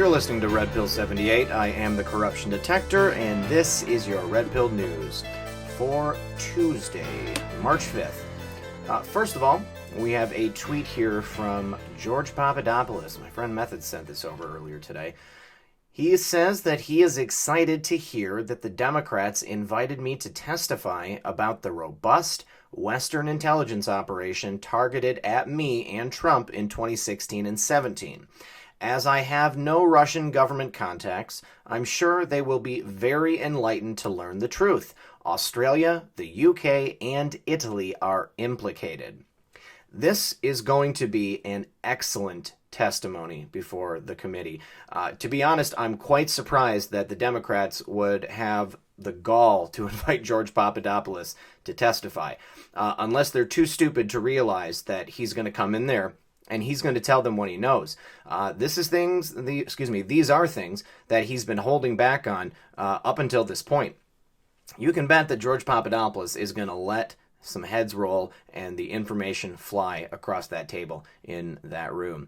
You're listening to Red Pill 78. I am the Corruption Detector, and this is your Red Pill News for Tuesday, March 5th. First of all, we have a tweet here from George Papadopoulos. My friend Method sent this over earlier today. He says that he is excited to hear that the Democrats invited me to testify about the robust Western intelligence operation targeted at me and Trump in 2016 and 17. As I have no Russian government contacts, I'm sure they will be very enlightened to learn the truth. Australia, the UK, and Italy are implicated. This is going to be an excellent testimony before the committee. To be honest, I'm quite surprised that the Democrats would have the gall to invite George Papadopoulos to testify, unless they're too stupid to realize that he's going to come in there and he's going to tell them what he knows. These are things that he's been holding back on up until this point. You can bet that George Papadopoulos is going to let some heads roll and the information fly across that table in that room.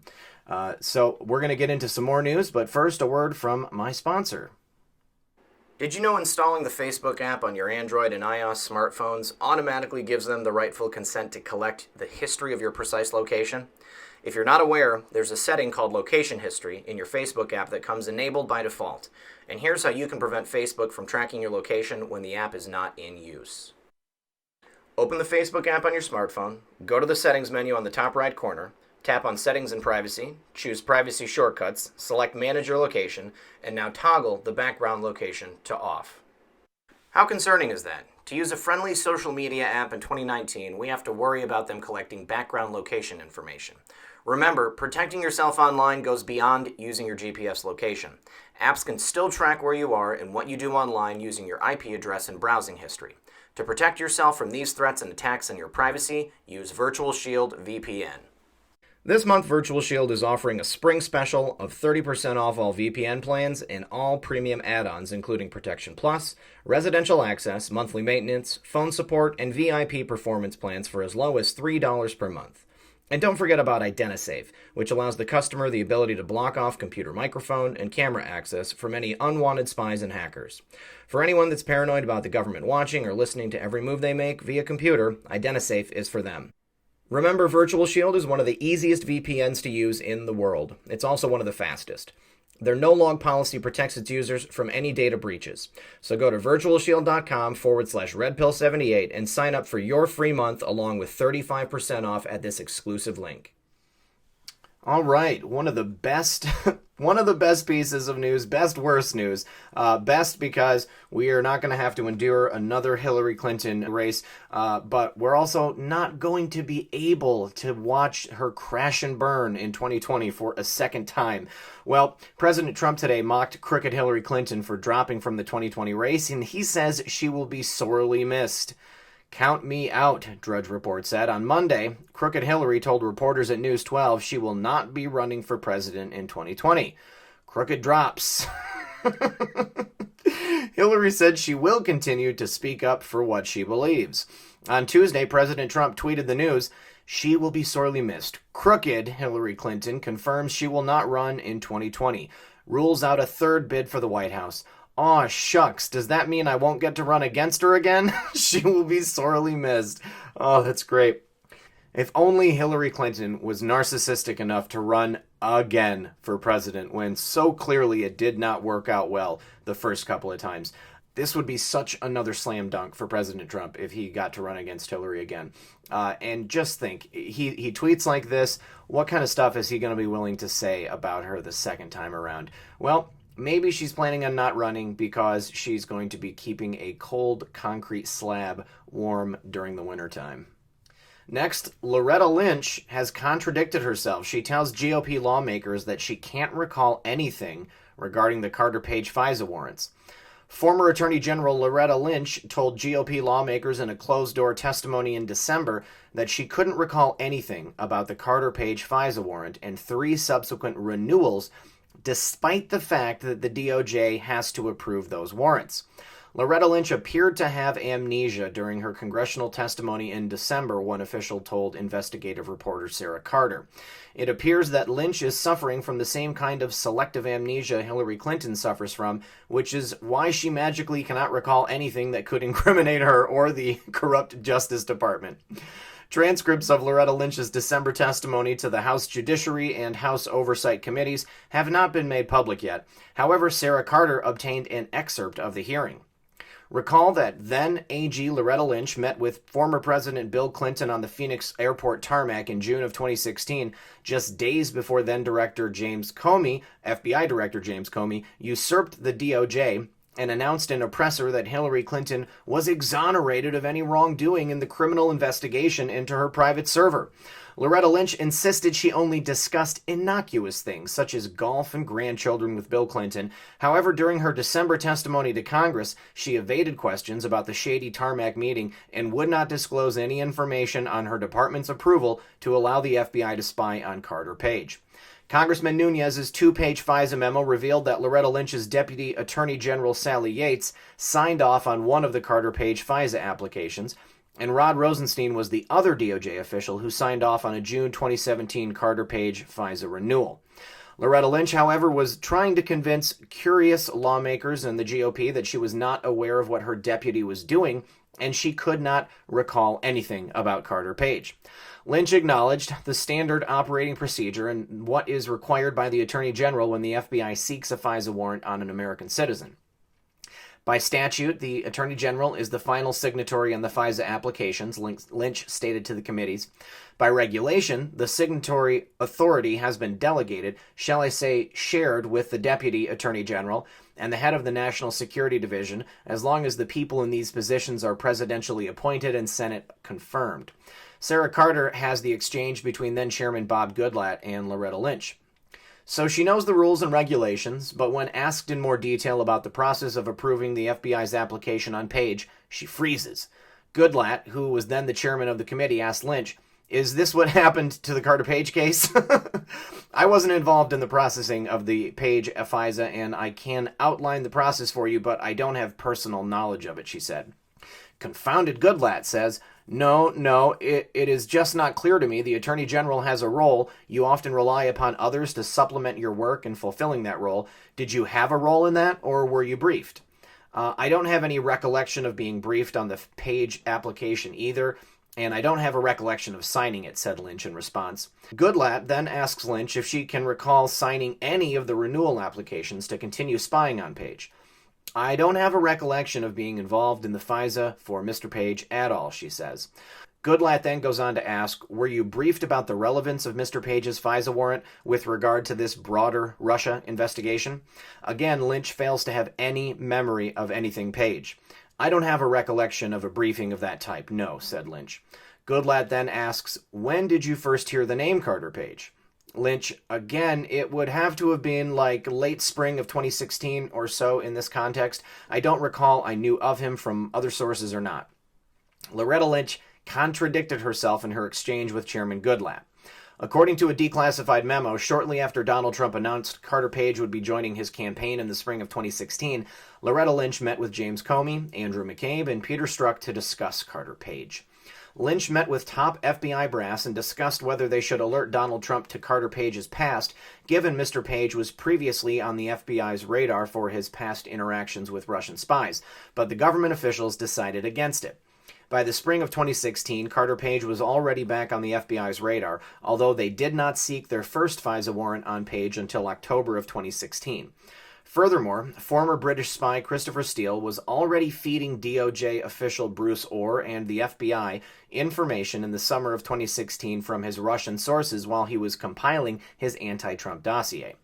So we're going to get into some more news, but first a word from my sponsor. Did you know installing the Facebook app on your Android and iOS smartphones automatically gives them the rightful consent to collect the history of your precise location? If you're not aware, there's a setting called Location History in your Facebook app that comes enabled by default. And here's how you can prevent Facebook from tracking your location when the app is not in use. Open the Facebook app on your smartphone, go to the Settings menu on the top right corner, tap on Settings and Privacy, choose Privacy Shortcuts, select Manage Your Location, and now toggle the background location to off. How concerning is that? To use a friendly social media app in 2019, we have to worry about them collecting background location information. Remember, protecting yourself online goes beyond using your GPS location. Apps can still track where you are and what you do online using your IP address and browsing history. To protect yourself from these threats and attacks on your privacy, use Virtual Shield VPN. This month, Virtual Shield is offering a spring special of 30% off all VPN plans and all premium add-ons, including Protection Plus, residential access, monthly maintenance, phone support, and VIP performance plans for as low as $3 per month. And don't forget about IdentiSafe, which allows the customer the ability to block off computer microphone and camera access from any unwanted spies and hackers. For anyone that's paranoid about the government watching or listening to every move they make via computer, IdentiSafe is for them. Remember, Virtual Shield is one of the easiest VPNs to use in the world. It's also one of the fastest. Their no-log policy protects its users from any data breaches. So go to virtualshield.com/redpill78 and sign up for your free month along with 35% off at this exclusive link. All right, one of the best pieces of news, worst news. Best because we are not going to have to endure another Hillary Clinton race, but we're also not going to be able to watch her crash and burn in 2020 for a second time. Well, President Trump today mocked crooked Hillary Clinton for dropping from the 2020 race, and he says she will be sorely missed. Count me out, Drudge Report said. On Monday, crooked Hillary told reporters at News 12 she will not be running for president in 2020. Crooked drops. Hillary said she will continue to speak up for what she believes. On Tuesday, President Trump tweeted the news, "She will be sorely missed. Crooked Hillary Clinton confirms she will not run in 2020. Rules out a third bid for the White House. Aw, shucks, does that mean I won't get to run against her again? She will be sorely missed." Oh, that's great. If only Hillary Clinton was narcissistic enough to run again for president when so clearly it did not work out well the first couple of times. This would be such another slam dunk for President Trump if he got to run against Hillary again. And just think, he tweets like this. What kind of stuff is he going to be willing to say about her the second time around? Well, maybe she's planning on not running because she's going to be keeping a cold concrete slab warm during the wintertime. Next, Loretta Lynch has contradicted herself. She tells GOP lawmakers that she can't recall anything regarding the Carter Page FISA warrants. Former Attorney General Loretta Lynch told GOP lawmakers in a closed-door testimony in December that she couldn't recall anything about the Carter Page FISA warrant and 3 subsequent renewals, despite the fact that the DOJ has to approve those warrants. Loretta Lynch appeared to have amnesia during her congressional testimony in December, one official told investigative reporter Sarah Carter. It appears that Lynch is suffering from the same kind of selective amnesia Hillary Clinton suffers from, which is why she magically cannot recall anything that could incriminate her or the corrupt Justice Department. Transcripts of Loretta Lynch's December testimony to the House Judiciary and House Oversight Committees have not been made public yet. However, Sarah Carter obtained an excerpt of the hearing. Recall that then AG Loretta Lynch met with former President Bill Clinton on the Phoenix airport tarmac in June of 2016, just days before then Director James Comey, FBI Director James Comey, usurped the DOJ and announced in a presser that Hillary Clinton was exonerated of any wrongdoing in the criminal investigation into her private server. Loretta Lynch insisted she only discussed innocuous things, such as golf and grandchildren with Bill Clinton. However, during her December testimony to Congress, she evaded questions about the shady tarmac meeting and would not disclose any information on her department's approval to allow the FBI to spy on Carter Page. Congressman Nunes's two-page FISA memo revealed that Loretta Lynch's Deputy Attorney General Sally Yates signed off on one of the Carter Page FISA applications, and Rod Rosenstein was the other DOJ official who signed off on a June 2017 Carter Page FISA renewal. Loretta Lynch, however, was trying to convince curious lawmakers and the GOP that she was not aware of what her deputy was doing, and she could not recall anything about Carter Page. Lynch acknowledged the standard operating procedure and what is required by the Attorney General when the FBI seeks a FISA warrant on an American citizen. By statute, the Attorney General is the final signatory on the FISA applications, Lynch stated to the committees. By regulation, the signatory authority has been delegated, shall I say shared, with the Deputy Attorney General and the head of the National Security Division, as long as the people in these positions are presidentially appointed and Senate confirmed. Sarah Carter has the exchange between then-Chairman Bob Goodlatte and Loretta Lynch. So she knows the rules and regulations, but when asked in more detail about the process of approving the FBI's application on Page, she freezes. Goodlatte, who was then the chairman of the committee, asked Lynch, "Is this what happened to the Carter Page case?" "I wasn't involved in the processing of the Page FISA, and I can outline the process for you, but I don't have personal knowledge of it," she said. Confounded Goodlatte says, No, it is just not clear to me. The Attorney General has a role. You often rely upon others to supplement your work in fulfilling that role. Did you have a role in that, or were you briefed? I don't have any recollection of being briefed on the Page application either, and I don't have a recollection of signing it," said Lynch in response. Goodlatte then asks Lynch if she can recall signing any of the renewal applications to continue spying on Page. "I don't have a recollection of being involved in the FISA for Mr. Page at all," she says. Goodlatte then goes on to ask, "Were you briefed about the relevance of Mr. Page's FISA warrant with regard to this broader Russia investigation?" Again, Lynch fails to have any memory of anything Page. "I don't have a recollection of a briefing of that type, no," said Lynch. Goodlatte then asks, "When did you first hear the name Carter Page?" Lynch, again, it would have to have been like late spring of 2016 or so in this context. I don't recall I knew of him from other sources or not. Loretta Lynch contradicted herself in her exchange with Chairman Goodlatte. According to a declassified memo, shortly after Donald Trump announced Carter Page would be joining his campaign in the spring of 2016, Loretta Lynch met with James Comey, Andrew McCabe, and Peter Strzok to discuss Carter Page. Lynch met with top FBI brass and discussed whether they should alert Donald Trump to Carter Page's past, given Mr. Page was previously on the FBI's radar for his past interactions with Russian spies, but the government officials decided against it. By the spring of 2016, Carter Page was already back on the FBI's radar, although they did not seek their first FISA warrant on Page until October of 2016. Furthermore, former British spy Christopher Steele was already feeding DOJ official Bruce Orr and the FBI information in the summer of 2016 from his Russian sources while he was compiling his anti-Trump dossier.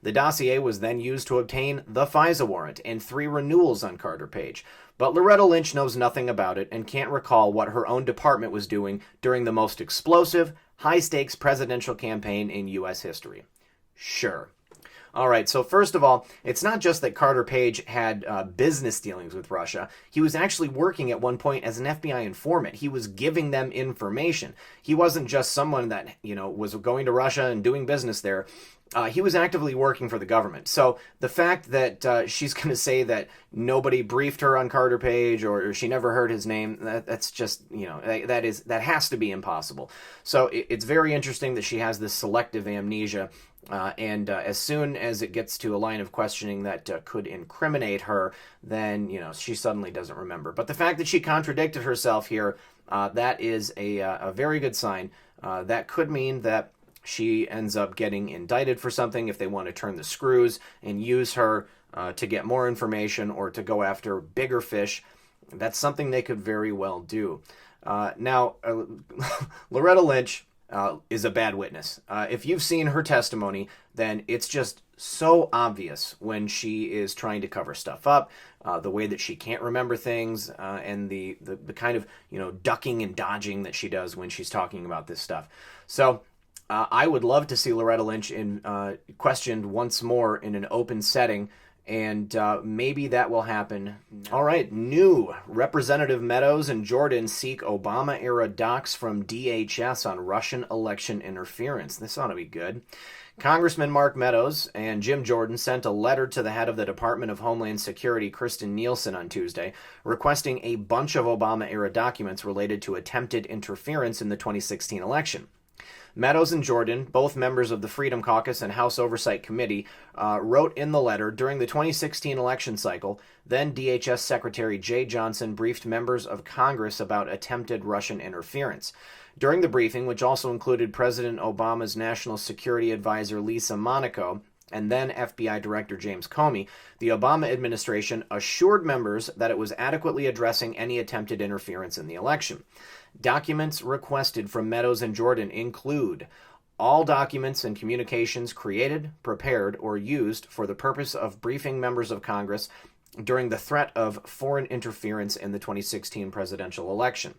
The dossier was then used to obtain the FISA warrant and 3 renewals on Carter Page, but Loretta Lynch knows nothing about it and can't recall what her own department was doing during the most explosive, high-stakes presidential campaign in U.S. history. Sure. All right, so first of all, it's not just that Carter Page had business dealings with Russia. He was actually working at one point as an FBI informant. He was giving them information. He wasn't just someone that, was going to Russia and doing business there. He was actively working for the government. So the fact that she's going to say that nobody briefed her on Carter Page or she never heard his name, that's just, that has to be impossible. So it's very interesting that she has this selective amnesia. And as soon as it gets to a line of questioning that could incriminate her, then, she suddenly doesn't remember. But the fact that she contradicted herself here, that is a very good sign. That could mean that she ends up getting indicted for something if they want to turn the screws and use her to get more information or to go after bigger fish. That's something they could very well do. Now, Loretta Lynch is a bad witness. If you've seen her testimony, then it's just so obvious when she is trying to cover stuff up, the way that she can't remember things, and the kind of, ducking and dodging that she does when she's talking about this stuff. So I would love to see Loretta Lynch questioned once more in an open setting, and maybe that will happen. All right, new. Representative Meadows and Jordan seek Obama-era docs from DHS on Russian election interference. This ought to be good. Congressman Mark Meadows and Jim Jordan sent a letter to the head of the Department of Homeland Security, Kirstjen Nielsen, on Tuesday, requesting a bunch of Obama-era documents related to attempted interference in the 2016 election. Meadows and Jordan, both members of the Freedom Caucus and House Oversight Committee, wrote in the letter, during the 2016 election cycle, then DHS Secretary Jay Johnson briefed members of Congress about attempted Russian interference. During the briefing, which also included President Obama's National Security Advisor Lisa Monaco and then FBI Director James Comey, the Obama administration assured members that it was adequately addressing any attempted interference in the election. Documents requested from Meadows and Jordan include all documents and communications created, prepared, or used for the purpose of briefing members of Congress during the threat of foreign interference in the 2016 presidential election.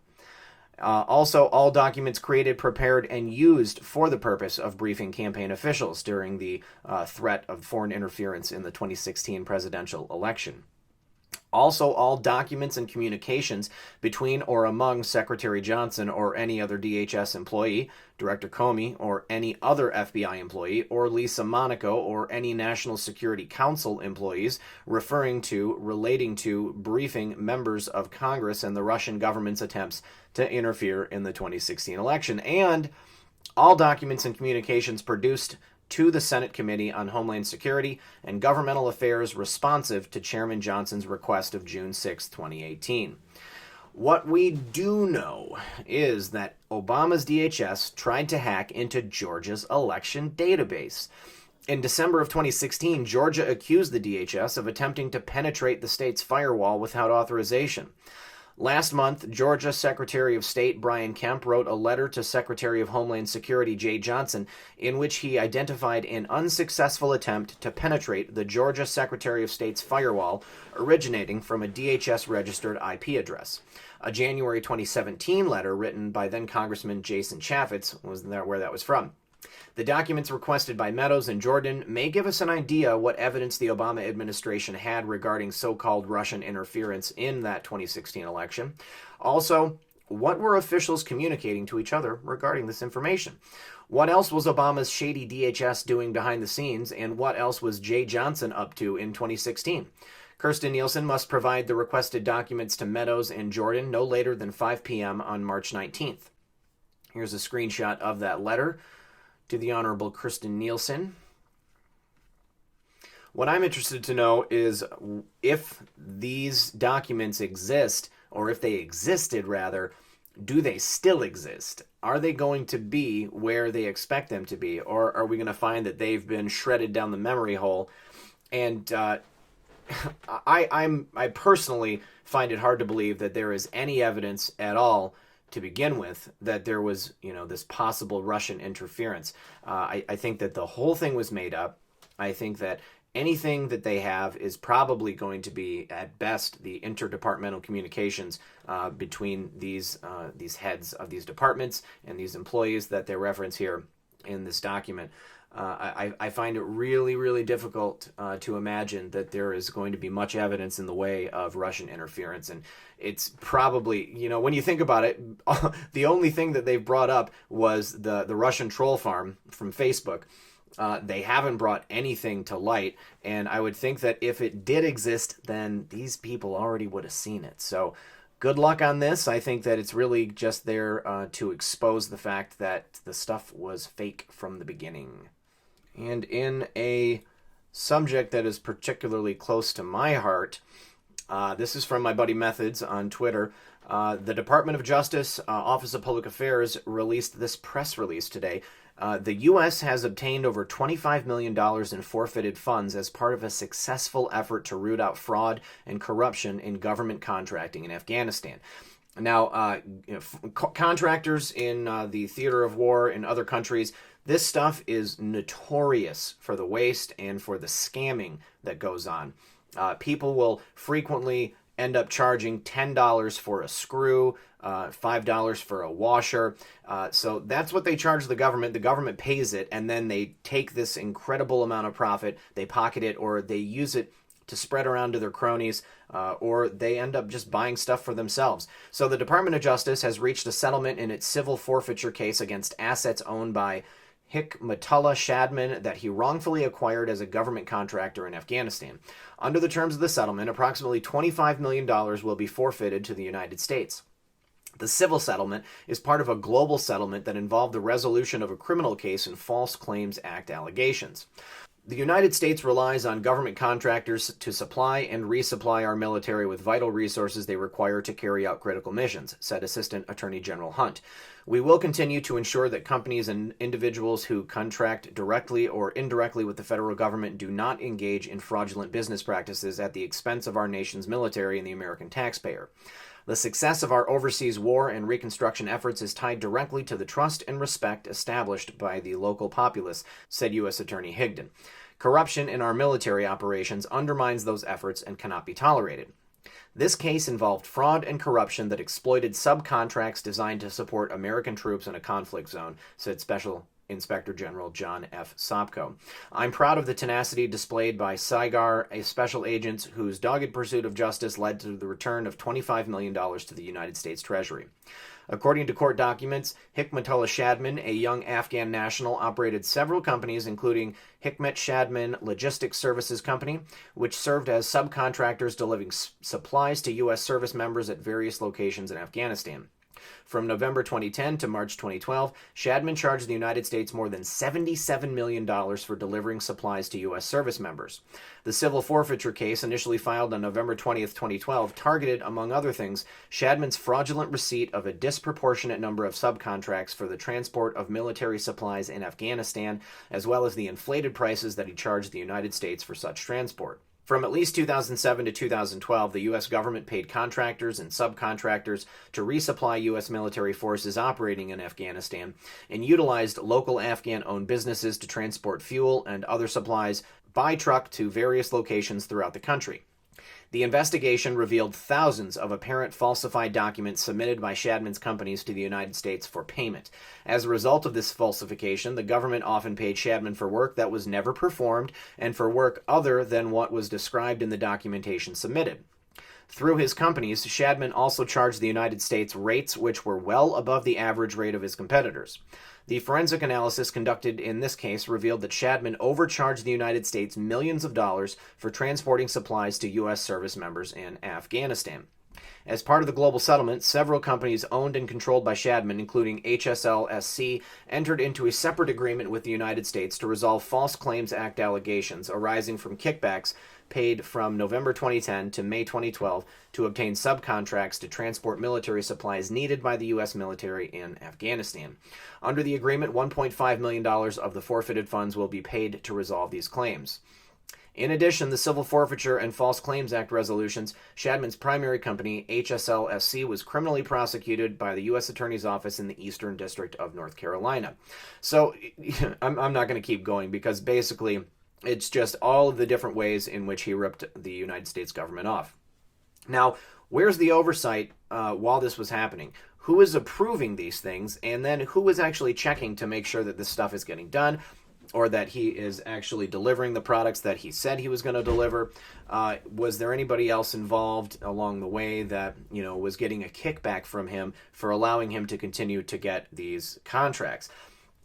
Also, all documents created, prepared, and used for the purpose of briefing campaign officials during the threat of foreign interference in the 2016 presidential election. Also, all documents and communications between or among Secretary Johnson or any other DHS employee, Director Comey, or any other FBI employee, or Lisa Monaco, or any National Security Council employees relating to briefing members of Congress and the Russian government's attempts to interfere in the 2016 election, and all documents and communications produced to the Senate Committee on Homeland Security and Governmental Affairs responsive to Chairman Johnson's request of June 6, 2018. What we do know is that Obama's DHS tried to hack into Georgia's election database. In December of 2016, Georgia accused the DHS of attempting to penetrate the state's firewall without authorization. Last month, Georgia Secretary of State Brian Kemp wrote a letter to Secretary of Homeland Security Jay Johnson in which he identified an unsuccessful attempt to penetrate the Georgia Secretary of State's firewall originating from a DHS-registered IP address. A January 2017 letter written by then-Congressman Jason Chaffetz was where that was from. The documents requested by Meadows and Jordan may give us an idea what evidence the Obama administration had regarding so-called Russian interference in that 2016 election. Also, what were officials communicating to each other regarding this information? What else was Obama's shady DHS doing behind the scenes, and what else was Jay Johnson up to in 2016? Kirstjen Nielsen must provide the requested documents to Meadows and Jordan no later than 5 p.m. on March 19th. Here's a screenshot of that letter to the Honorable Kirstjen Nielsen. What I'm interested to know is if these documents exist, or if they existed rather, do they still exist? Are they going to be where they expect them to be? Or are we going to find that they've been shredded down the memory hole? And I personally find it hard to believe that there is any evidence at all to begin with that there was, this possible Russian interference. I think that the whole thing was made up. I think that anything that they have is probably going to be, at best, the interdepartmental communications between these heads of these departments and these employees that they reference here in this document. I find it really, really difficult to imagine that there is going to be much evidence in the way of Russian interference. And it's probably, when you think about it, the only thing that they've brought up was the Russian troll farm from Facebook. They haven't brought anything to light, and I would think that if it did exist, then these people already would have seen it. So good luck on this. I think that it's really just there to expose the fact that the stuff was fake from the beginning. And in a subject that is particularly close to my heart, this is from my buddy Methods on Twitter. The Department of Justice, Office of Public Affairs, released this press release today. The U.S. has obtained over $25 million in forfeited funds as part of a successful effort to root out fraud and corruption in government contracting in Afghanistan. Now, contractors in the theater of war in other countries, this stuff is notorious for the waste and for the scamming that goes on. People will frequently end up charging $10 for a screw, $5 for a washer. So that's what they charge the government. The government pays it, and then they take this incredible amount of profit, they pocket it, or they use it to spread around to their cronies, or they end up just buying stuff for themselves. So the Department of Justice has reached a settlement in its civil forfeiture case against assets owned by Hikmatullah Shadman that he wrongfully acquired as a government contractor in Afghanistan. Under the terms of the settlement, approximately $25 million will be forfeited to the United States. The civil settlement is part of a global settlement that involved the resolution of a criminal case and False Claims Act allegations. The United States relies on government contractors to supply and resupply our military with vital resources they require to carry out critical missions, said Assistant Attorney General Hunt. We will continue to ensure that companies and individuals who contract directly or indirectly with the federal government do not engage in fraudulent business practices at the expense of our nation's military and the American taxpayer. The success of our overseas war and reconstruction efforts is tied directly to the trust and respect established by the local populace, said U.S. Attorney Higdon. Corruption in our military operations undermines those efforts and cannot be tolerated. This case involved fraud and corruption that exploited subcontracts designed to support American troops in a conflict zone, said Special Inspector General John F. Sopko. I'm proud of the tenacity displayed by SIGAR, a special agent whose dogged pursuit of justice led to the return of $25 million to the United States Treasury. According to court documents, Hikmatullah Shadman, a young Afghan national, operated several companies, including Hikmet Shadman Logistics Services Company, which served as subcontractors delivering supplies to U.S. service members at various locations in Afghanistan. From November 2010 to March 2012, Shadman charged the United States more than $77 million for delivering supplies to U.S. service members. The civil forfeiture case, initially filed on November 20th, 2012, targeted, among other things, Shadman's fraudulent receipt of a disproportionate number of subcontracts for the transport of military supplies in Afghanistan, as well as the inflated prices that he charged the United States for such transport. From at least 2007 to 2012, the U.S. government paid contractors and subcontractors to resupply U.S. military forces operating in Afghanistan and utilized local Afghan-owned businesses to transport fuel and other supplies by truck to various locations throughout the country. The investigation revealed thousands of apparent falsified documents submitted by Shadman's companies to the United States for payment. As a result of this falsification, the government often paid Shadman for work that was never performed and for work other than what was described in the documentation submitted. Through his companies, Shadman also charged the United States rates which were well above the average rate of his competitors. The forensic analysis conducted in this case revealed that Shadman overcharged the United States millions of dollars for transporting supplies to U.S. service members in Afghanistan. As part of the global settlement, several companies owned and controlled by Shadman, including HSLSC, entered into a separate agreement with the United States to resolve False Claims Act allegations arising from kickbacks paid from November 2010 to May 2012 to obtain subcontracts to transport military supplies needed by the U.S. military in Afghanistan. Under the agreement, $1.5 million of the forfeited funds will be paid to resolve these claims. In addition, the Civil Forfeiture and False Claims Act resolutions, Shadman's primary company, HSLSC, was criminally prosecuted by the U.S. Attorney's Office in the Eastern District of North Carolina. So I'm not going to keep going because basically it's just all of the different ways in which he ripped the United States government off. Now, where's the oversight while this was happening? Who is approving these things? And then who is actually checking to make sure that this stuff is getting done? or that he is actually delivering the products that he said he was going to deliver? Was there anybody else involved along the way that, was getting a kickback from him for allowing him to continue to get these contracts?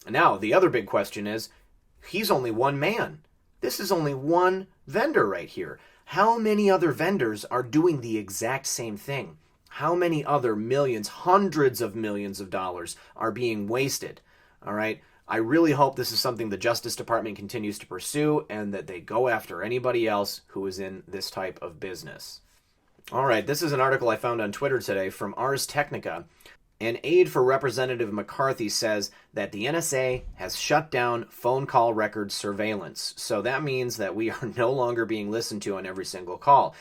Now, the other big question is, he's only one man. This is only one vendor right here. How many other vendors are doing the exact same thing? How many other millions, hundreds of millions of dollars are being wasted? All right. I really hope this is something the Justice Department continues to pursue and that they go after anybody else who is in this type of business. All right, this is an article I found on Twitter today from Ars Technica. An aide for Representative McCarthy says that the NSA has shut down phone call record surveillance. So that means that we are no longer being listened to on every single call.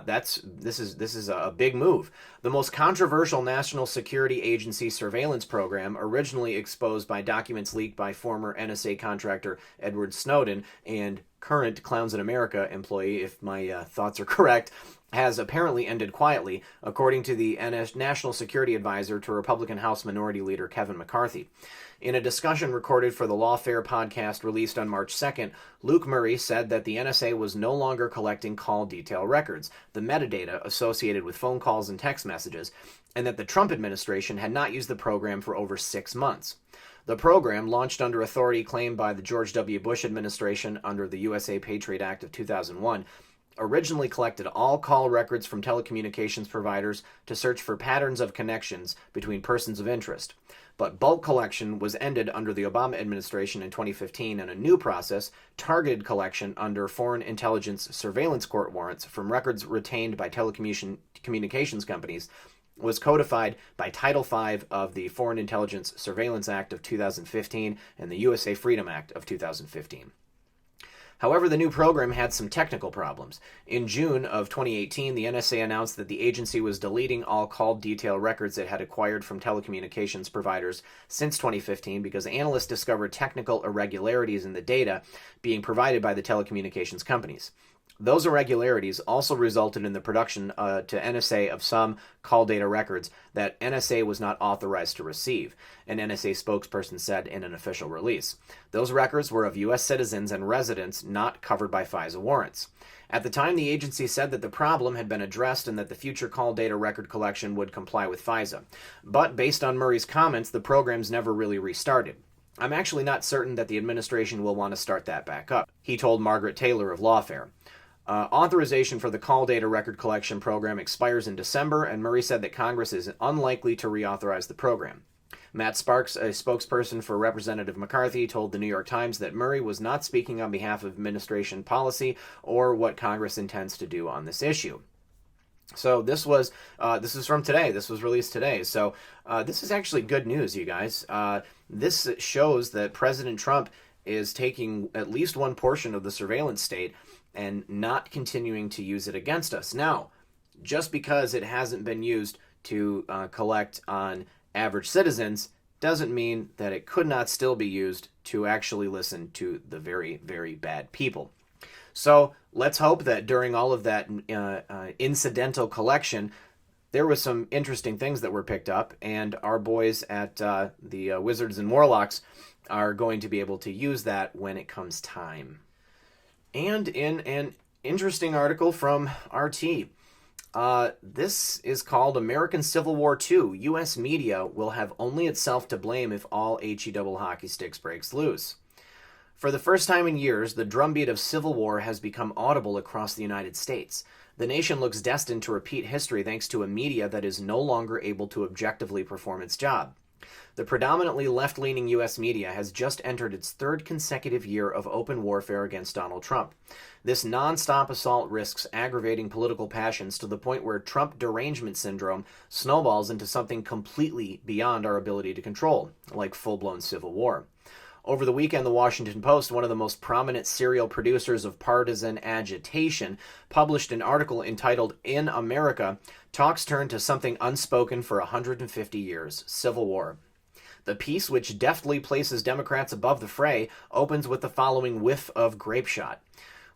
This is a big move. The most controversial National Security Agency surveillance program, originally exposed by documents leaked by former NSA contractor Edward Snowden and current Clowns in America employee, if my thoughts are correct, has apparently ended quietly, according to the National Security Advisor to Republican House Minority Leader Kevin McCarthy. In a discussion recorded for the Lawfare podcast released on March 2nd, Luke Murray said that the NSA was no longer collecting call detail records, the metadata associated with phone calls and text messages, and that the Trump administration had not used the program for over 6 months. The program, launched under authority claimed by the George W. Bush administration under the USA Patriot Act of 2001, originally collected all call records from telecommunications providers to search for patterns of connections between persons of interest. But bulk collection was ended under the Obama administration in 2015, and a new process, targeted collection under foreign intelligence surveillance court warrants from records retained by telecommunications companies, was codified by Title V of the Foreign Intelligence Surveillance Act of 2015 and the USA Freedom Act of 2015. However, the new program had some technical problems. In June of 2018, the NSA announced that the agency was deleting all call detail records it had acquired from telecommunications providers since 2015 because analysts discovered technical irregularities in the data being provided by the telecommunications companies. Those irregularities also resulted in the production to NSA of some call data records that NSA was not authorized to receive, an NSA spokesperson said in an official release. Those records were of U.S. citizens and residents not covered by FISA warrants. At the time, the agency said that the problem had been addressed and that the future call data record collection would comply with FISA. But based on Murray's comments, the program's never really restarted. I'm actually not certain that the administration will want to start that back up, he told Margaret Taylor of Lawfare. Authorization for the call data record collection program expires in December, and Murray said that Congress is unlikely to reauthorize the program. Matt Sparks, a spokesperson for Representative McCarthy, told the New York Times that Murray was not speaking on behalf of administration policy or what Congress intends to do on this issue. So this is from today. This was released today. So this is actually good news, you guys. This shows that President Trump is taking at least one portion of the surveillance state and not continuing to use it against us. Now, just because it hasn't been used to collect on average citizens doesn't mean that it could not still be used to actually listen to the very, very bad people. So let's hope that during all of that incidental collection, there was some interesting things that were picked up, and our boys at the Wizards and Warlocks are going to be able to use that when it comes time. And in an interesting article from RT, this is called American Civil War II. U.S. media will have only itself to blame if all HE hockey sticks breaks loose. For the first time in years, the drumbeat of civil war has become audible across the United States. The nation looks destined to repeat history thanks to a media that is no longer able to objectively perform its job. The predominantly left-leaning U.S. media has just entered its third consecutive year of open warfare against Donald Trump. This non-stop assault risks aggravating political passions to the point where Trump derangement syndrome snowballs into something completely beyond our ability to control, like full-blown civil war. Over the weekend, the Washington Post, one of the most prominent serial producers of partisan agitation, published an article entitled "In America, Talks Turn to Something Unspoken for 150 Years, Civil War." The piece, which deftly places Democrats above the fray, opens with the following whiff of grape shot.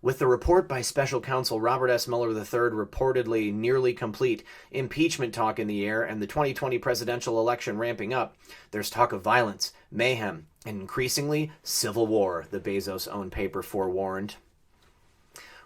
With the report by special counsel Robert S. Mueller III reportedly nearly complete, impeachment talk in the air, and the 2020 presidential election ramping up, there's talk of violence, mayhem, and increasingly, civil war, the Bezos-owned paper forewarned.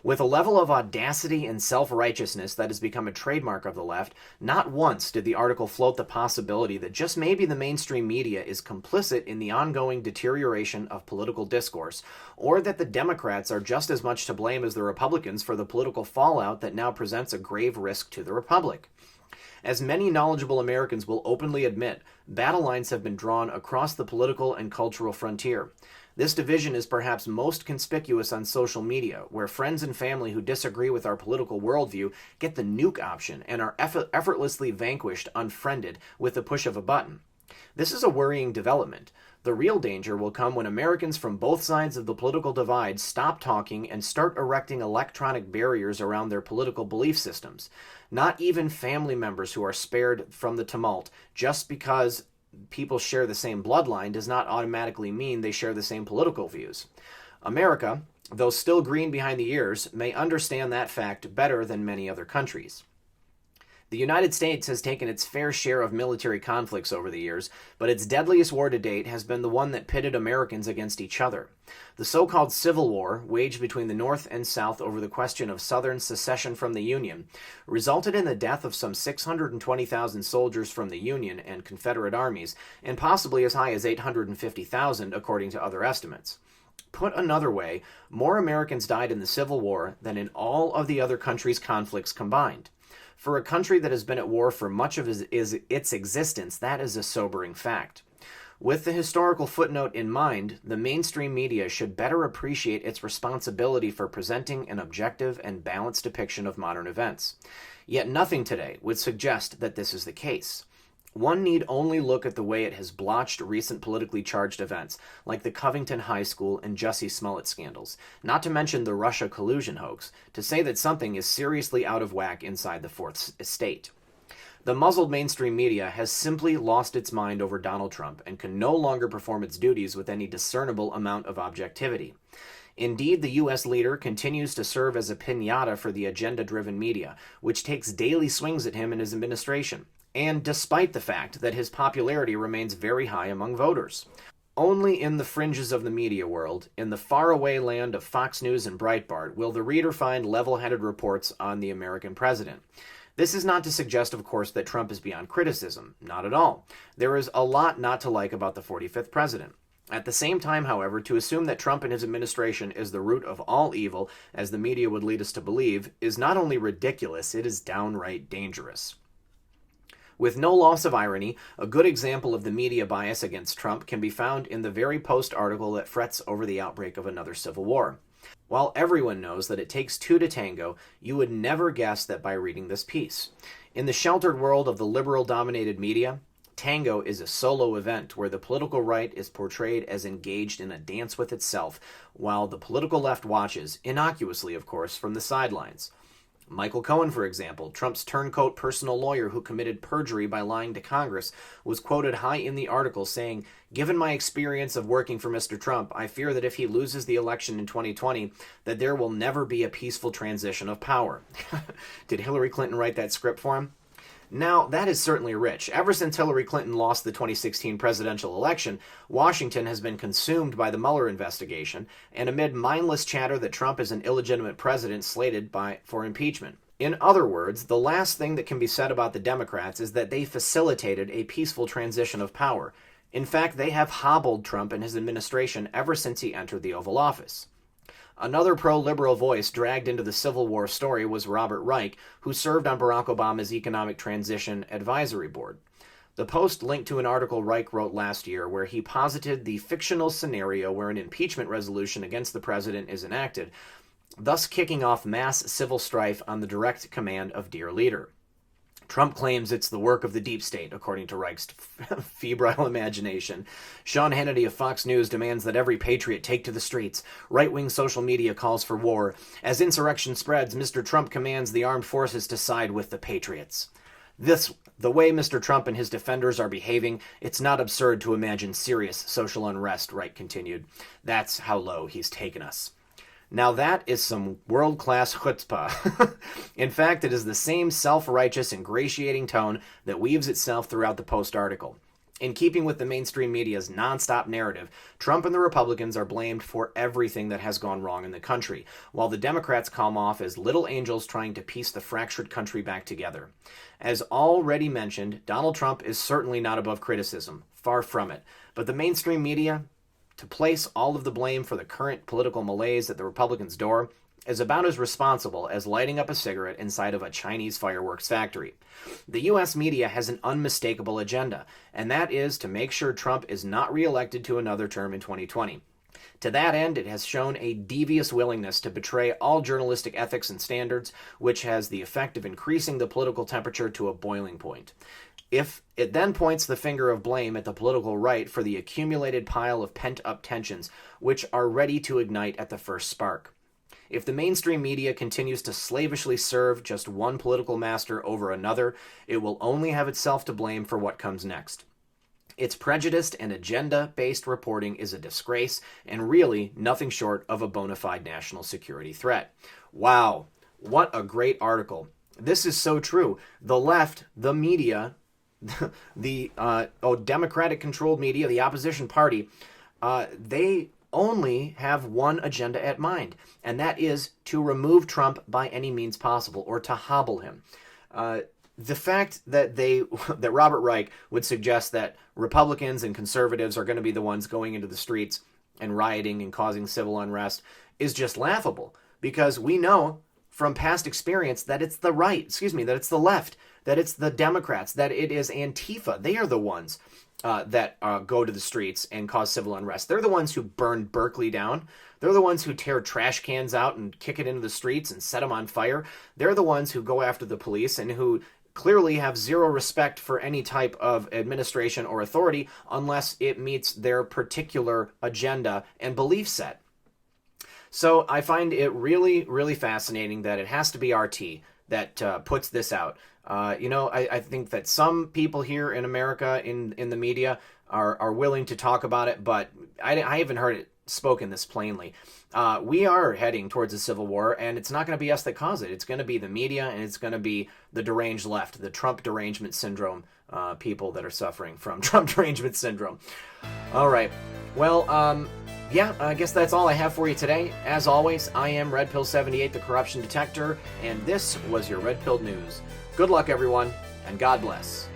With a level of audacity and self-righteousness that has become a trademark of the left, not once did the article float the possibility that just maybe the mainstream media is complicit in the ongoing deterioration of political discourse, or that the Democrats are just as much to blame as the Republicans for the political fallout that now presents a grave risk to the Republic. As many knowledgeable Americans will openly admit, battle lines have been drawn across the political and cultural frontier. This division is perhaps most conspicuous on social media, where friends and family who disagree with our political worldview get the nuke option and are effortlessly vanquished, unfriended, with the push of a button. This is a worrying development. The real danger will come when Americans from both sides of the political divide stop talking and start erecting electronic barriers around their political belief systems. Not even family members who are spared from the tumult just because people share the same bloodline does not automatically mean they share the same political views. America, though still green behind the ears, may understand that fact better than many other countries. The United States has taken its fair share of military conflicts over the years, but its deadliest war to date has been the one that pitted Americans against each other. The so-called Civil War, waged between the North and South over the question of Southern secession from the Union, resulted in the death of some 620,000 soldiers from the Union and Confederate armies, and possibly as high as 850,000 according to other estimates. Put another way, more Americans died in the Civil War than in all of the other countries' conflicts combined. For a country that has been at war for much of its existence, that is a sobering fact. With the historical footnote in mind, the mainstream media should better appreciate its responsibility for presenting an objective and balanced depiction of modern events. Yet nothing today would suggest that this is the case. One need only look at the way it has blotched recent politically charged events, like the Covington High School and Jussie Smollett scandals, not to mention the Russia collusion hoax, to say that something is seriously out of whack inside the Fourth Estate. The muzzled mainstream media has simply lost its mind over Donald Trump and can no longer perform its duties with any discernible amount of objectivity. Indeed, the U.S. leader continues to serve as a piñata for the agenda-driven media, which takes daily swings at him and his administration, and despite the fact that his popularity remains very high among voters. Only in the fringes of the media world, in the faraway land of Fox News and Breitbart, will the reader find level-headed reports on the American president. This is not to suggest, of course, that Trump is beyond criticism. Not at all. There is a lot not to like about the 45th president. At the same time, however, to assume that Trump and his administration is the root of all evil, as the media would lead us to believe, is not only ridiculous, it is downright dangerous. With no loss of irony, a good example of the media bias against Trump can be found in the very Post article that frets over the outbreak of another civil war. While everyone knows that it takes two to tango, you would never guess that by reading this piece. In the sheltered world of the liberal-dominated media, tango is a solo event where the political right is portrayed as engaged in a dance with itself, while the political left watches, innocuously of course, from the sidelines. Michael Cohen, for example, Trump's turncoat personal lawyer who committed perjury by lying to Congress, was quoted high in the article saying, "Given my experience of working for Mr. Trump, I fear that if he loses the election in 2020, that there will never be a peaceful transition of power." Did Hillary Clinton write that script for him? Now, that is certainly rich. Ever since Hillary Clinton lost the 2016 presidential election, Washington has been consumed by the Mueller investigation, and amid mindless chatter that Trump is an illegitimate president slated for impeachment. In other words, the last thing that can be said about the Democrats is that they facilitated a peaceful transition of power. In fact, they have hobbled Trump and his administration ever since he entered the Oval Office. Another pro-liberal voice dragged into the Civil War story was Robert Reich, who served on Barack Obama's Economic Transition Advisory Board. The Post linked to an article Reich wrote last year where he posited the fictional scenario where an impeachment resolution against the president is enacted, thus kicking off mass civil strife on the direct command of dear leader. Trump claims it's the work of the deep state, according to Reich's febrile imagination. Sean Hannity of Fox News demands that every patriot take to the streets. Right-wing social media calls for war. As insurrection spreads, Mr. Trump commands the armed forces to side with the patriots. The way Mr. Trump and his defenders are behaving, it's not absurd to imagine serious social unrest, Reich continued. That's how low he's taken us. Now that is some world-class chutzpah. In fact, it is the same self-righteous, ingratiating tone that weaves itself throughout the Post article. In keeping with the mainstream media's nonstop narrative, Trump and the Republicans are blamed for everything that has gone wrong in the country, while the Democrats come off as little angels trying to piece the fractured country back together. As already mentioned, Donald Trump is certainly not above criticism, far from it, but the mainstream media, to place all of the blame for the current political malaise at the Republicans' door, is about as responsible as lighting up a cigarette inside of a Chinese fireworks factory. The U.S. media has an unmistakable agenda, and that is to make sure Trump is not reelected to another term in 2020. To that end, it has shown a devious willingness to betray all journalistic ethics and standards, which has the effect of increasing the political temperature to a boiling point. If it then points the finger of blame at the political right for the accumulated pile of pent-up tensions, which are ready to ignite at the first spark. If the mainstream media continues to slavishly serve just one political master over another, it will only have itself to blame for what comes next. Its prejudiced and agenda-based reporting is a disgrace and really nothing short of a bona fide national security threat. Wow, what a great article. This is so true. The left, the media, the Democratic-controlled media, the opposition party, they only have one agenda at mind, and that is to remove Trump by any means possible, or to hobble him. The fact that that Robert Reich would suggest that Republicans and conservatives are going to be the ones going into the streets and rioting and causing civil unrest is just laughable, because we know from past experience that it's the left, that it's the Democrats, that it is Antifa. They are the ones that go to the streets and cause civil unrest. They're the ones who burned Berkeley down. They're the ones who tear trash cans out and kick it into the streets and set them on fire. They're the ones who go after the police and who clearly have zero respect for any type of administration or authority unless it meets their particular agenda and belief set. So I find it really, really fascinating that it has to be RT that puts this out. I think that some people here in America in the media are willing to talk about it, but I haven't heard it spoken this plainly. We are heading towards a civil war, and it's not going to be us that cause it. It's going to be the media, and it's going to be the deranged left, the Trump derangement syndrome people that are suffering from Trump derangement syndrome. All right. Well, I guess that's all I have for you today. As always, I am Red Pill 78, the corruption detector, and this was your Red Pill News. Good luck, everyone, and God bless.